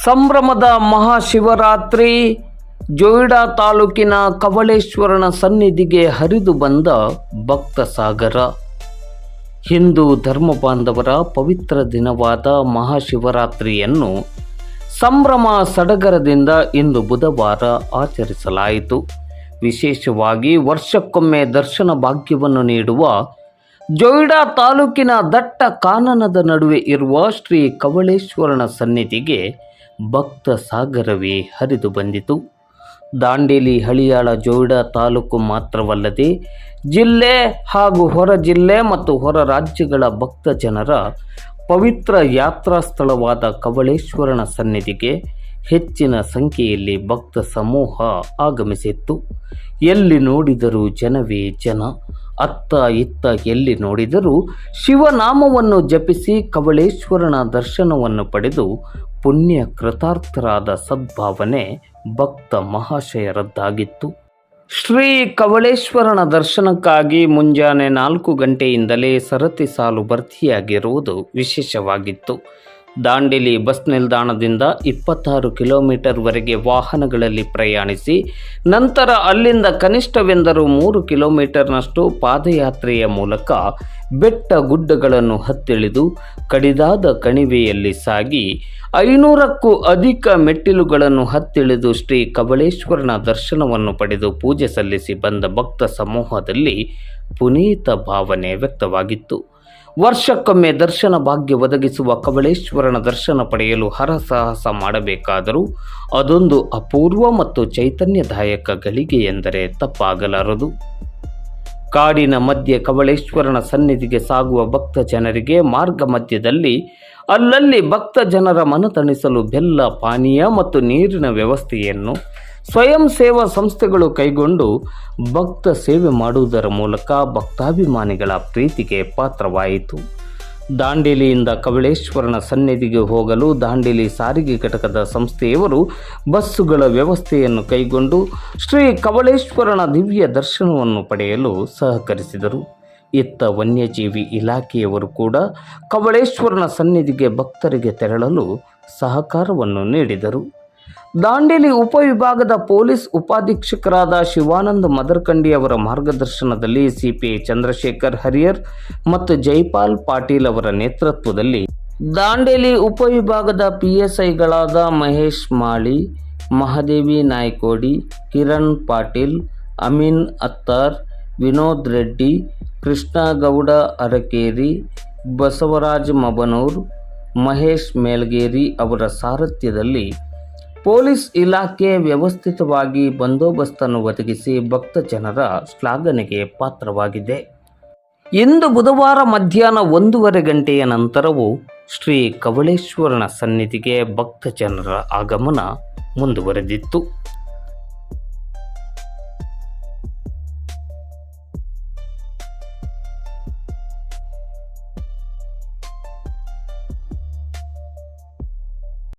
ಸಂಭ್ರಮದ ಮಹಾಶಿವರಾತ್ರಿ. ಜೊಯಿಡಾ ತಾಲೂಕಿನ ಕವಳೇಶ್ವರನ ಸನ್ನಿಧಿಗೆ ಹರಿದು ಬಂದ ಭಕ್ತ ಸಾಗರ. ಹಿಂದೂ ಧರ್ಮ ಬಾಂಧವರ ಪವಿತ್ರ ದಿನವಾದ ಮಹಾಶಿವರಾತ್ರಿಯನ್ನು ಸಂಭ್ರಮ ಸಡಗರದಿಂದ ಇಂದು ಬುಧವಾರ ಆಚರಿಸಲಾಯಿತು. ವಿಶೇಷವಾಗಿ ವರ್ಷಕ್ಕೊಮ್ಮೆ ದರ್ಶನ ಭಾಗ್ಯವನ್ನು ನೀಡುವ ಜೊಯಿಡಾ ತಾಲೂಕಿನ ದಟ್ಟ ಕಾನನದ ನಡುವೆ ಇರುವ ಶ್ರೀ ಕವಳೇಶ್ವರನ ಸನ್ನಿಧಿಗೆ ಭಕ್ತ ಸಾಗರವೇ ಹರಿದು ಬಂದಿತು. ದಾಂಡೇಲಿ, ಹಳಿಯಾಳ, ಜೊಯಿಡಾ ತಾಲೂಕು ಮಾತ್ರವಲ್ಲದೆ ಜಿಲ್ಲೆ ಹಾಗೂ ಹೊರ ಜಿಲ್ಲೆ ಮತ್ತು ಹೊರ ರಾಜ್ಯಗಳ ಭಕ್ತ ಜನರ ಪವಿತ್ರ ಯಾತ್ರಾ ಸ್ಥಳವಾದ ಕವಳೇಶ್ವರನ ಸನ್ನಿಧಿಗೆ ಹೆಚ್ಚಿನ ಸಂಖ್ಯೆಯಲ್ಲಿ ಭಕ್ತ ಸಮೂಹ ಆಗಮಿಸಿತ್ತು. ಎಲ್ಲಿ ನೋಡಿದರೂ ಜನವೇ ಜನ. ಅತ್ತ ಇತ್ತ ಎಲ್ಲಿ ನೋಡಿದರೂ ಶಿವನಾಮವನ್ನು ಜಪಿಸಿ ಕವಳೇಶ್ವರನ ದರ್ಶನವನ್ನು ಪಡೆದು ಪುಣ್ಯ ಕೃತಾರ್ಥರಾದ ಸದ್ಭಾವನೆ ಭಕ್ತ ಮಹಾಶಯರದ್ದಾಗಿತ್ತು. ಶ್ರೀ ಕವಳೇಶ್ವರನ ದರ್ಶನಕ್ಕಾಗಿ ಮುಂಜಾನೆ 4 ಗಂಟೆಯಿಂದಲೇ ಸರತಿ ಸಾಲು ಭರ್ತಿಯಾಗಿರುವುದು ವಿಶೇಷವಾಗಿತ್ತು. ದಾಂಡೇಲಿ ಬಸ್ ನಿಲ್ದಾಣದಿಂದ 26 ಕಿಲೋಮೀಟರ್ವರೆಗೆ ವಾಹನಗಳಲ್ಲಿ ಪ್ರಯಾಣಿಸಿ ನಂತರ ಅಲ್ಲಿಂದ ಕನಿಷ್ಠವೆಂದರೂ 3 ಕಿಲೋಮೀಟರ್ನಷ್ಟು ಪಾದಯಾತ್ರೆಯ ಮೂಲಕ ಬೆಟ್ಟ ಗುಡ್ಡಗಳನ್ನು ಹತ್ತಿಳಿದು ಕಡಿದಾದ ಕಣಿವೆಯಲ್ಲಿ ಸಾಗಿ 500ಕ್ಕೂ ಅಧಿಕ ಮೆಟ್ಟಿಲುಗಳನ್ನು ಹತ್ತಿಳಿದು ಶ್ರೀ ಕವಳೇಶ್ವರನ ದರ್ಶನವನ್ನು ಪಡೆದು ಪೂಜೆ ಸಲ್ಲಿಸಿ ಬಂದ ಭಕ್ತ ಸಮೂಹದಲ್ಲಿ ಪುನೀತ ಭಾವನೆ ವ್ಯಕ್ತವಾಗಿತ್ತು. ವರ್ಷಕ್ಕೊಮ್ಮೆ ದರ್ಶನ ಭಾಗ್ಯ ಒದಗಿಸುವ ಕವಳೇಶ್ವರನ ದರ್ಶನ ಪಡೆಯಲು ಹರಸಾಹಸ ಮಾಡಬೇಕಾದರೂ ಅದೊಂದು ಅಪೂರ್ವ ಮತ್ತು ಚೈತನ್ಯದಾಯಕ ಗಳಿಗೆ ಎಂದರೆ ತಪ್ಪಾಗಲಾರದು. ಕಾಡಿನ ಮಧ್ಯೆ ಕವಳೇಶ್ವರನ ಸನ್ನಿಧಿಗೆ ಸಾಗುವ ಭಕ್ತ ಜನರಿಗೆ ಮಾರ್ಗ ಮಧ್ಯದಲ್ಲಿ ಅಲ್ಲಲ್ಲಿ ಭಕ್ತ ಜನರ ಮನತಣಿಸಲು ಬೆಲ್ಲ, ಪಾನೀಯ ಮತ್ತು ನೀರಿನ ವ್ಯವಸ್ಥೆಯನ್ನು ಸ್ವಯಂ ಸೇವಾ ಸಂಸ್ಥೆಗಳು ಕೈಗೊಂಡು ಭಕ್ತ ಸೇವೆ ಮಾಡುವುದರ ಮೂಲಕ ಭಕ್ತಾಭಿಮಾನಿಗಳ ಪ್ರೀತಿಗೆ ಪಾತ್ರವಾಯಿತು. ದಾಂಡೇಲಿಯಿಂದ ಕವಳೇಶ್ವರನ ಸನ್ನಿಧಿಗೆ ಹೋಗಲು ದಾಂಡೇಲಿ ಸಾರಿಗೆ ಘಟಕದ ಸಂಸ್ಥೆಯವರು ಬಸ್ಸುಗಳ ವ್ಯವಸ್ಥೆಯನ್ನು ಕೈಗೊಂಡು ಶ್ರೀ ಕವಳೇಶ್ವರನ ದಿವ್ಯ ದರ್ಶನವನ್ನು ಪಡೆಯಲು ಸಹಕರಿಸಿದರು. ಇತ್ತ ವನ್ಯಜೀವಿ ಇಲಾಖೆಯವರು ಕೂಡ ಕವಳೇಶ್ವರನ ಸನ್ನಿಧಿಗೆ ಭಕ್ತರಿಗೆ ತೆರಳಲು ಸಹಕಾರವನ್ನು ನೀಡಿದರು. ದಾಂಡೇಲಿ ಉಪವಿಭಾಗದ ಪೊಲೀಸ್ ಉಪಾಧೀಕ್ಷಕರಾದ ಶಿವಾನಂದ ಮದರ್ಕಂಡಿ ಅವರ ಮಾರ್ಗದರ್ಶನದಲ್ಲಿ ಸಿಪಿಐ ಚಂದ್ರಶೇಖರ್ ಹರಿಯರ್ ಮತ್ತು ಜೈಪಾಲ್ ಪಾಟೀಲ್ ಅವರ ನೇತೃತ್ವದಲ್ಲಿ ದಾಂಡೇಲಿ ಉಪವಿಭಾಗದ PSIಗಳಾದ ಮಹೇಶ್ ಮಾಳಿ, ಮಹಾದೇವಿ ನಾಯ್ಕೋಡಿ, ಕಿರಣ್ ಪಾಟೀಲ್, ಅಮೀನ್ ಅತ್ತಾರ್, ವಿನೋದ್ ರೆಡ್ಡಿ, ಕೃಷ್ಣಗೌಡ ಅರಕೇರಿ, ಬಸವರಾಜ್ ಮಬನೂರ್, ಮಹೇಶ್ ಮೇಲ್ಗೇರಿ ಅವರ ಸಾರಥ್ಯದಲ್ಲಿ ಪೊಲೀಸ್ ಇಲಾಖೆ ವ್ಯವಸ್ಥಿತವಾಗಿ ಬಂದೋಬಸ್ತನ್ನು ಒದಗಿಸಿ ಭಕ್ತ ಜನರ ಶ್ಲಾಘನೆಗೆ ಪಾತ್ರವಾಗಿದೆ. ಇಂದು ಬುಧವಾರ ಮಧ್ಯಾಹ್ನ 1:30 ಗಂಟೆಯ ನಂತರವೂ ಶ್ರೀ ಕವಳೇಶ್ವರನ ಸನ್ನಿಧಿಗೆ ಭಕ್ತ ಜನರ ಆಗಮನ ಮುಂದುವರೆದಿತ್ತು.